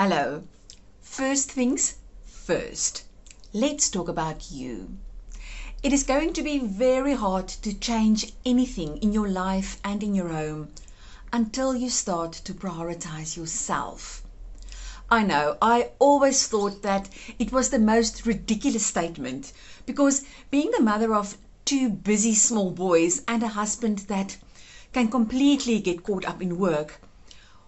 Hello. First things first. Let's talk about you. It is going to be very hard to change anything in your life and in your home until you start to prioritize yourself. I know, I always thought that it was the most ridiculous statement because being the mother of two busy small boys and a husband that can completely get caught up in work,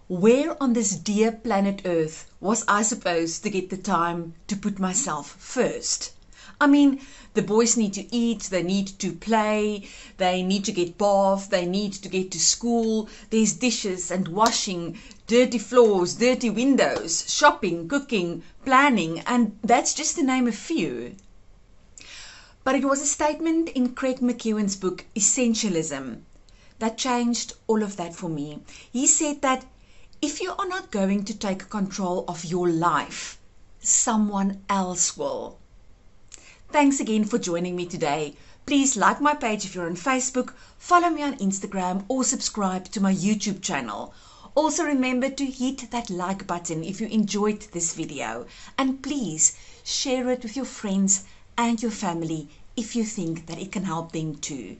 where on this dear planet Earth was I supposed to get the time to put myself first? I mean, the boys need to eat, they need to play, they need to get bathed, they need to get to school, there's dishes and washing, dirty floors, dirty windows, shopping, cooking, planning, and that's just to name a few. But it was a statement in Craig McEwen's book, Essentialism, that changed all of that for me. He said that if you are not going to take control of your life, someone else will. Thanks again for joining me today. Please like my page if you're on Facebook, follow me on Instagram, or subscribe to my YouTube channel. Also remember to hit that like button if you enjoyed this video. And please share it with your friends and your family if you think that it can help them too.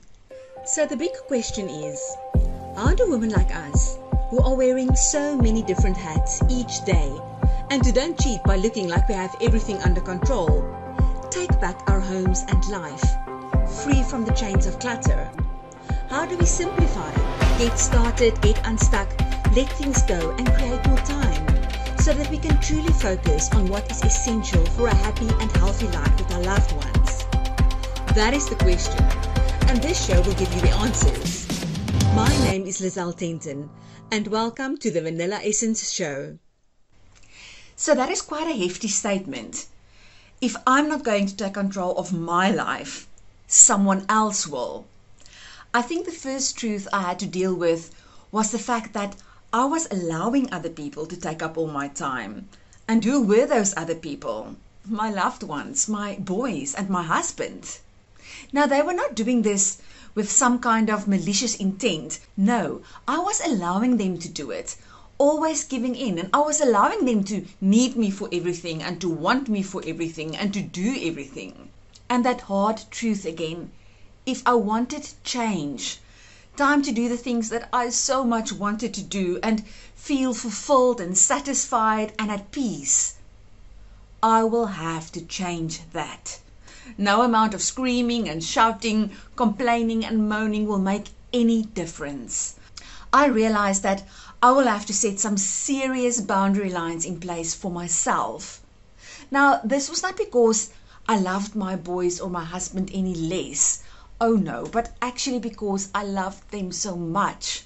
So the big question is, how do women like us, who are wearing so many different hats each day and who don't cheat by looking like we have everything under control, take back our homes and life, free from the chains of clutter? How do we simplify, get started, get unstuck, let things go and create more time so that we can truly focus on what is essential for a happy and healthy life with our loved ones? That is the question, and this show will give you the answers. My name is Lizelle Tenton, and welcome to the Vanilla Essence Show. So that is quite a hefty statement. If I'm not going to take control of my life, someone else will. I think the first truth I had to deal with was the fact that I was allowing other people to take up all my time. And who were those other people? My loved ones, my boys, and my husband. Now, they were not doing this with some kind of malicious intent. No, I was allowing them to do it, always giving in, and I was allowing them to need me for everything and to want me for everything and to do everything. And that hard truth again, if I wanted change, time to do the things that I so much wanted to do and feel fulfilled and satisfied and at peace, I will have to change that. No amount of screaming and shouting, complaining and moaning will make any difference. I realize that I will have to set some serious boundary lines in place for myself. Now, this was not because I loved my boys or my husband any less. Oh no, but actually because I loved them so much.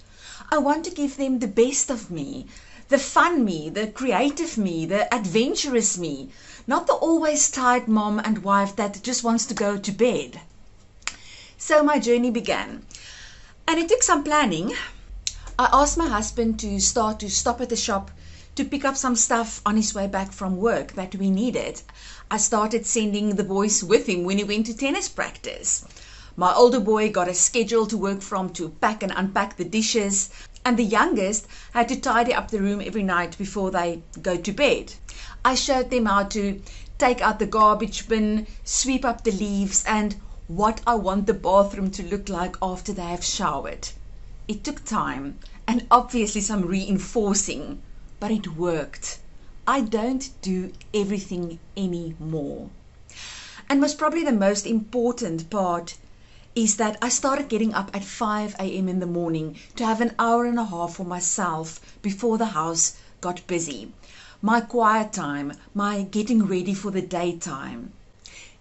I want to give them the best of me, the fun me, the creative me, the adventurous me, not the always tired mom and wife that just wants to go to bed. So my journey began, and it took some planning. I asked my husband to stop at the shop to pick up some stuff on his way back from work that we needed. I started sending the boys with him when he went to tennis practice. My older boy got a schedule to work from to pack and unpack the dishes, and the youngest had to tidy up the room every night before they go to bed. I showed them how to take out the garbage bin, sweep up the leaves, and what I want the bathroom to look like after they have showered. It took time and obviously some reinforcing, but it worked. I don't do everything anymore. And was probably the most important part is that I started getting up at 5 a.m. in the morning to have an hour and a half for myself before the house got busy. My quiet time, my getting ready for the daytime.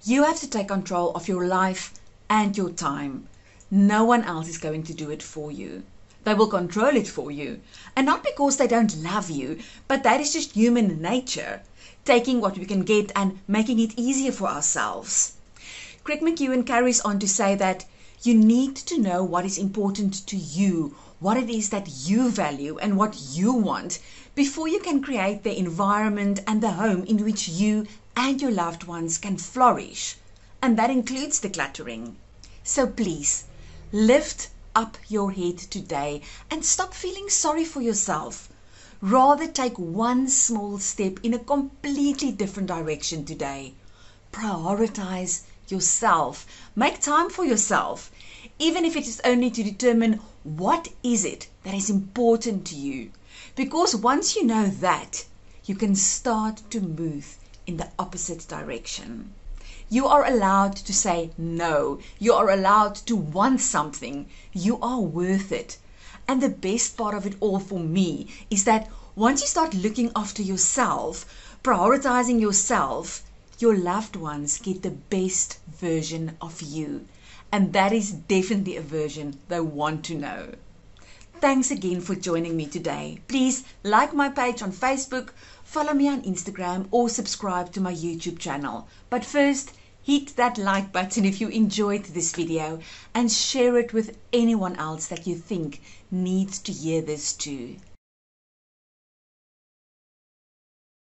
You have to take control of your life and your time. No one else is going to do it for you. They will control it for you. And not because they don't love you, but that is just human nature, taking what we can get and making it easier for ourselves. Craig McEwen carries on to say that you need to know what is important to you, what it is that you value and what you want, before you can create the environment and the home in which you and your loved ones can flourish. And that includes decluttering. So please, lift up your head today and stop feeling sorry for yourself. Rather take one small step in a completely different direction today. Prioritize yourself. Make time for yourself, even if it is only to determine what is it that is important to you. Because once you know that, you can start to move in the opposite direction. You are allowed to say no. You are allowed to want something. You are worth it. And the best part of it all for me is that once you start looking after yourself, prioritizing yourself, your loved ones get the best version of you. And that is definitely a version they want to know. Thanks again for joining me today. Please like my page on Facebook, follow me on Instagram, or subscribe to my YouTube channel. But first, hit that like button if you enjoyed this video and share it with anyone else that you think needs to hear this too.